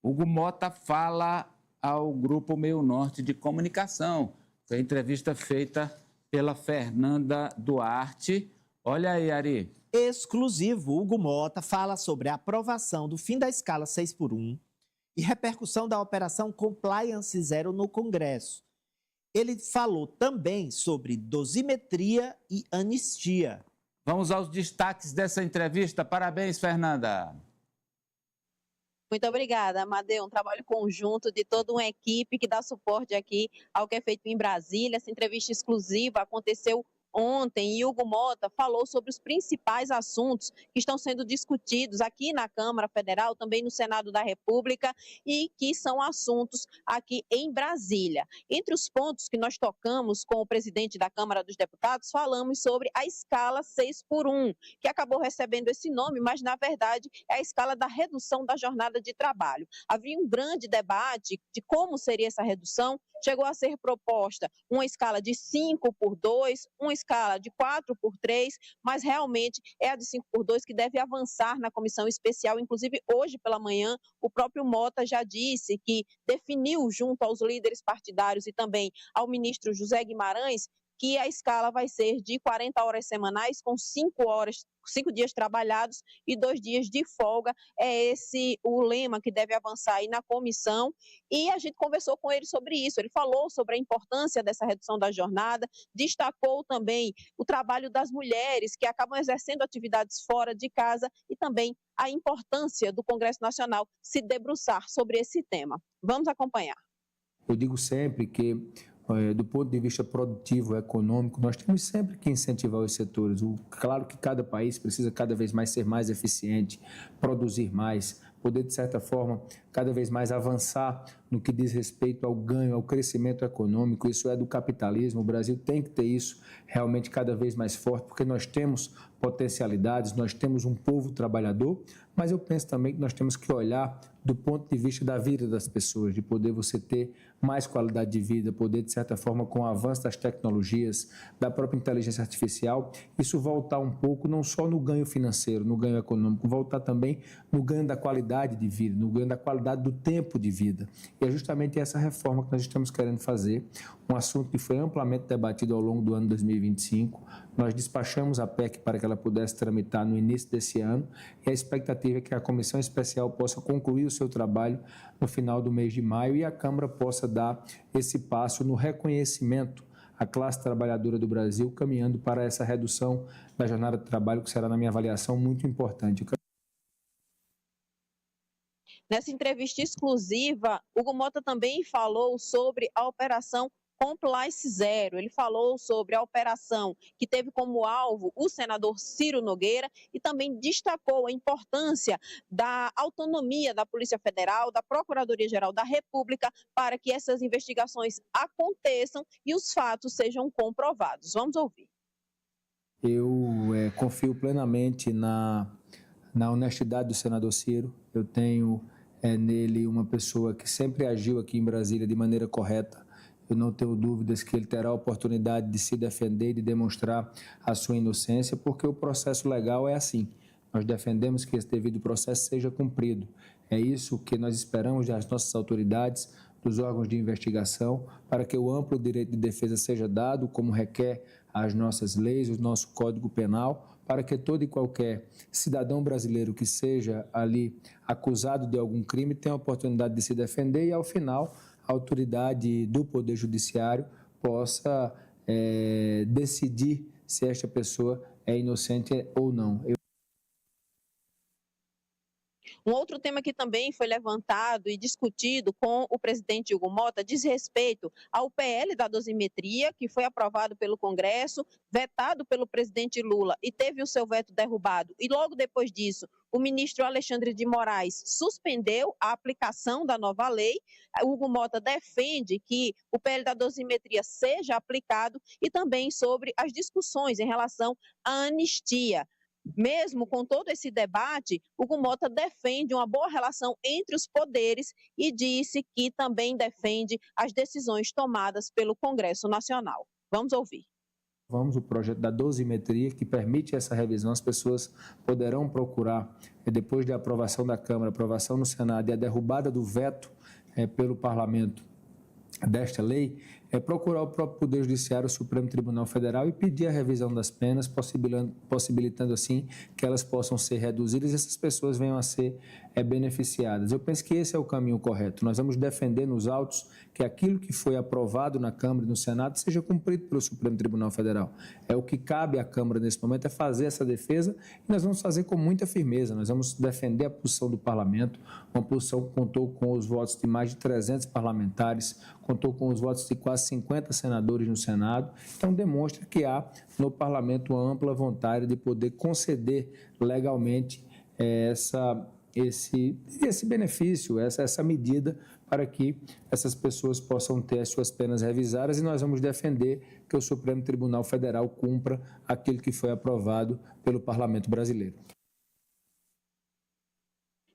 Hugo Mota fala ao Grupo Meio Norte de Comunicação. Foi a entrevista feita pela Fernanda Duarte. Olha aí, Ari. Exclusivo, Hugo Mota fala sobre a aprovação do fim da escala 6x1 e repercussão da Operação Compliance Zero no Congresso. Ele falou também sobre dosimetria e anistia. Vamos aos destaques dessa entrevista. Parabéns, Fernanda. Muito obrigada, Amadeu. Um trabalho conjunto de toda uma equipe que dá suporte aqui ao que é feito em Brasília. Essa entrevista exclusiva aconteceu ontem e Hugo Mota falou sobre os principais assuntos que estão sendo discutidos aqui na Câmara Federal, também no Senado da República e que são assuntos aqui em Brasília. Entre os pontos que nós tocamos com o presidente da Câmara dos Deputados, falamos sobre a escala 6x1, que acabou recebendo esse nome, mas na verdade é a escala da redução da jornada de trabalho. Havia um grande debate de como seria essa redução. Chegou a ser proposta uma escala de 5x2, uma escala de 4x3, mas realmente é a de 5x2 que deve avançar na comissão especial. Inclusive, hoje pela manhã, o próprio Mota já disse que definiu junto aos líderes partidários e também ao ministro José Guimarães que a escala vai ser de 40 horas semanais com 5 dias trabalhados e 2 dias de folga. É esse o lema que deve avançar aí na comissão e a gente conversou com ele sobre isso. Ele falou sobre a importância dessa redução da jornada, destacou também o trabalho das mulheres que acabam exercendo atividades fora de casa e também a importância do Congresso Nacional se debruçar sobre esse tema. Vamos acompanhar. Eu digo sempre que do ponto de vista produtivo, econômico, nós temos sempre que incentivar os setores. Claro que cada país precisa cada vez mais ser mais eficiente, produzir mais, poder, de certa forma, cada vez mais avançar no que diz respeito ao ganho, ao crescimento econômico. Isso é do capitalismo. O Brasil tem que ter isso realmente cada vez mais forte, porque nós temos potencialidades, nós temos um povo trabalhador, mas eu penso também que nós temos que olhar do ponto de vista da vida das pessoas, de poder você ter mais qualidade de vida, poder, de certa forma, com o avanço das tecnologias, da própria inteligência artificial, isso voltar um pouco, não só no ganho financeiro, no ganho econômico, voltar também no ganho da qualidade de vida, no ganho da qualidade do tempo de vida. E é justamente essa reforma que nós estamos querendo fazer, um assunto que foi amplamente debatido ao longo do ano 2025. Nós despachamos a PEC para que ela pudesse tramitar no início desse ano e a expectativa é que a Comissão Especial possa concluir o seu trabalho no final do mês de maio e a Câmara possa dar esse passo no reconhecimento à classe trabalhadora do Brasil, caminhando para essa redução da jornada de trabalho, que será, na minha avaliação, muito importante. Nessa entrevista exclusiva, Hugo Mota também falou sobre a Operação Compliance Zero. Ele falou sobre a operação que teve como alvo o senador Ciro Nogueira e também destacou a importância da autonomia da Polícia Federal, da Procuradoria-Geral da República, para que essas investigações aconteçam e os fatos sejam comprovados. Vamos ouvir. Eu confio plenamente na honestidade do senador Ciro. Eu tenho nele uma pessoa que sempre agiu aqui em Brasília de maneira correta. Eu não tenho dúvidas que ele terá a oportunidade de se defender e de demonstrar a sua inocência, porque o processo legal é assim. Nós defendemos que esse devido processo seja cumprido. É isso que nós esperamos das nossas autoridades, dos órgãos de investigação, para que o amplo direito de defesa seja dado, como requer as nossas leis, o nosso Código Penal, para que todo e qualquer cidadão brasileiro que seja ali acusado de algum crime tenha a oportunidade de se defender e, ao final, a autoridade do Poder Judiciário possa decidir se esta pessoa é inocente ou não. Um outro tema que também foi levantado e discutido com o presidente Hugo Mota diz respeito ao PL da dosimetria, que foi aprovado pelo Congresso, vetado pelo presidente Lula e teve o seu veto derrubado. E logo depois disso, o ministro Alexandre de Moraes suspendeu a aplicação da nova lei. Hugo Mota defende que o PL da dosimetria seja aplicado e também sobre as discussões em relação à anistia. Mesmo com todo esse debate, Hugo Mota defende uma boa relação entre os poderes e disse que também defende as decisões tomadas pelo Congresso Nacional. Vamos ouvir. Vamos o projeto da dosimetria, que permite essa revisão. As pessoas poderão procurar, depois da aprovação da Câmara, aprovação no Senado e a derrubada do veto pelo Parlamento desta lei, procurar o próprio Poder Judiciário, o Supremo Tribunal Federal, e pedir a revisão das penas, possibilitando assim que elas possam ser reduzidas e essas pessoas venham a ser beneficiadas. Eu penso que esse é o caminho correto. Nós vamos defender nos autos que aquilo que foi aprovado na Câmara e no Senado seja cumprido pelo Supremo Tribunal Federal. É o que cabe à Câmara nesse momento, é fazer essa defesa, e nós vamos fazer com muita firmeza. Nós vamos defender a posição do Parlamento, uma posição que contou com os votos de mais de 300 parlamentares, contou com os votos de quase 50 senadores no Senado. Então, demonstra que há no Parlamento uma ampla vontade de poder conceder legalmente esse benefício, essa medida, para que essas pessoas possam ter as suas penas revisadas, e nós vamos defender que o Supremo Tribunal Federal cumpra aquilo que foi aprovado pelo Parlamento brasileiro.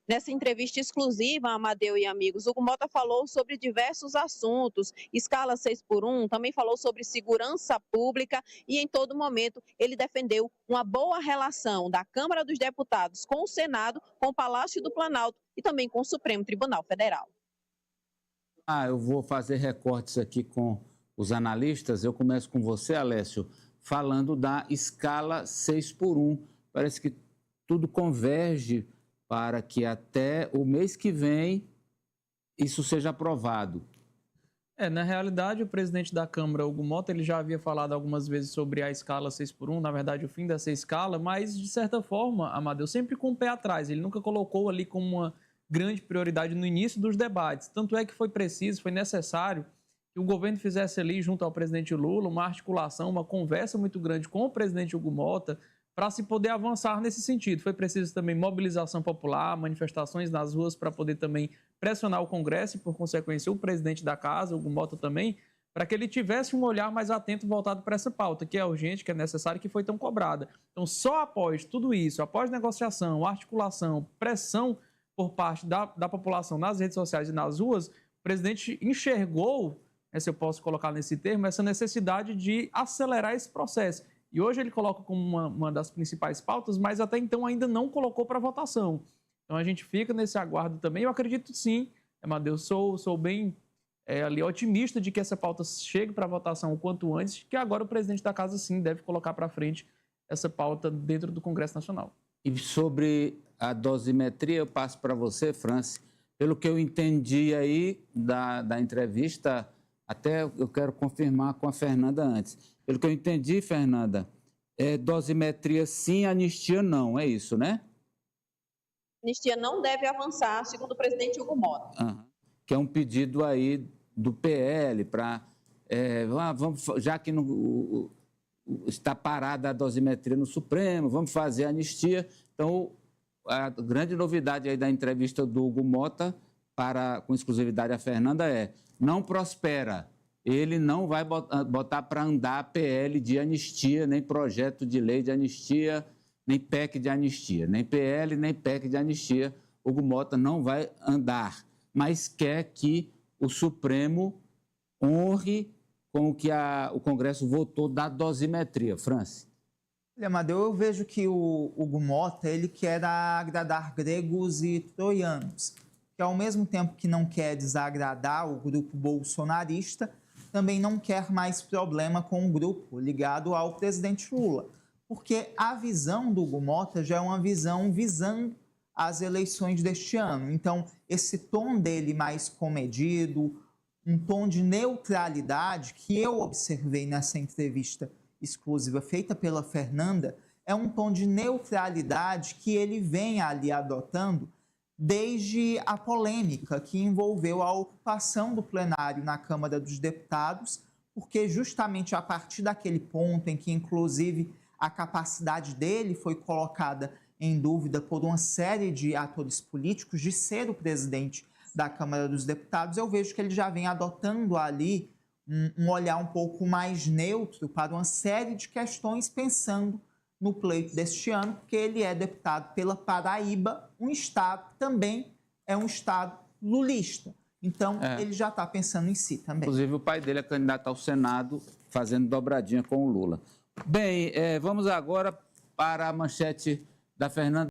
Nessa entrevista exclusiva, Amadeu e amigos, Hugo Mota falou sobre diversos assuntos, escala 6x1, também falou sobre segurança pública e, em todo momento, ele defendeu uma boa relação da Câmara dos Deputados com o Senado, com o Palácio do Planalto e também com o Supremo Tribunal Federal. Eu vou fazer recortes aqui com os analistas. Eu começo com você, Alessio, falando da escala 6x1. Parece que tudo converge para que até o mês que vem isso seja aprovado. Na realidade, o presidente da Câmara, Hugo Mota, ele já havia falado algumas vezes sobre a escala 6x1, na verdade, o fim dessa escala, mas, de certa forma, Amadeu, sempre com o pé atrás. Ele nunca colocou ali como uma grande prioridade no início dos debates. Tanto é que foi necessário que o governo fizesse ali, junto ao presidente Lula, uma articulação, uma conversa muito grande com o presidente Hugo Mota, para se poder avançar nesse sentido. Foi preciso também mobilização popular, manifestações nas ruas para poder também pressionar o Congresso e, por consequência, o presidente da Casa, Hugo Mota também, para que ele tivesse um olhar mais atento voltado para essa pauta, que é urgente, que é necessária, que foi tão cobrada. Então, só após tudo isso, após negociação, articulação, pressão por parte da população nas redes sociais e nas ruas, o presidente enxergou, se eu posso colocar nesse termo, essa necessidade de acelerar esse processo. E hoje ele coloca como uma das principais pautas, mas até então ainda não colocou para votação. Então a gente fica nesse aguardo também. Eu acredito sim, Amadeu, sou bem ali otimista de que essa pauta chegue para votação o quanto antes, que agora o presidente da Casa sim deve colocar para frente essa pauta dentro do Congresso Nacional. E sobre a dosimetria, eu passo para você, Franci. Pelo que eu entendi aí da entrevista, até eu quero confirmar com a Fernanda antes. Pelo que eu entendi, Fernanda, dosimetria sim, anistia não, é isso, né? Anistia não deve avançar, segundo o presidente Hugo Mota. Que é um pedido aí do PL para, já que está parada a dosimetria no Supremo, vamos fazer a anistia. Então, a grande novidade aí da entrevista do Hugo Mota, com exclusividade a Fernanda, não prospera. Ele não vai botar para andar PL de anistia, nem projeto de lei de anistia, nem PEC de anistia. Nem PL, nem PEC de anistia. Hugo Mota não vai andar, mas quer que o Supremo honre com o que o Congresso votou da dosimetria. Franci. Olha, Amadeu, eu vejo que o Hugo Mota ele quer agradar gregos e troianos, que ao mesmo tempo que não quer desagradar o grupo bolsonarista, também não quer mais problema com o grupo ligado ao presidente Lula, porque a visão do Hugo Mota já é uma visão visando as eleições deste ano. Então, esse tom dele mais comedido, um tom de neutralidade que eu observei nessa entrevista exclusiva feita pela Fernanda, é um tom de neutralidade que ele vem ali adotando desde a polêmica que envolveu a ocupação do plenário na Câmara dos Deputados, porque justamente a partir daquele ponto em que, inclusive, a capacidade dele foi colocada em dúvida por uma série de atores políticos de ser o presidente da Câmara dos Deputados, eu vejo que ele já vem adotando ali um olhar um pouco mais neutro para uma série de questões, pensando no pleito deste ano, porque ele é deputado pela Paraíba, um estado que também é um estado lulista. Então, ele já está pensando em si também. Inclusive, o pai dele é candidato ao Senado, fazendo dobradinha com o Lula. Bem, vamos agora para a manchete da Fernanda.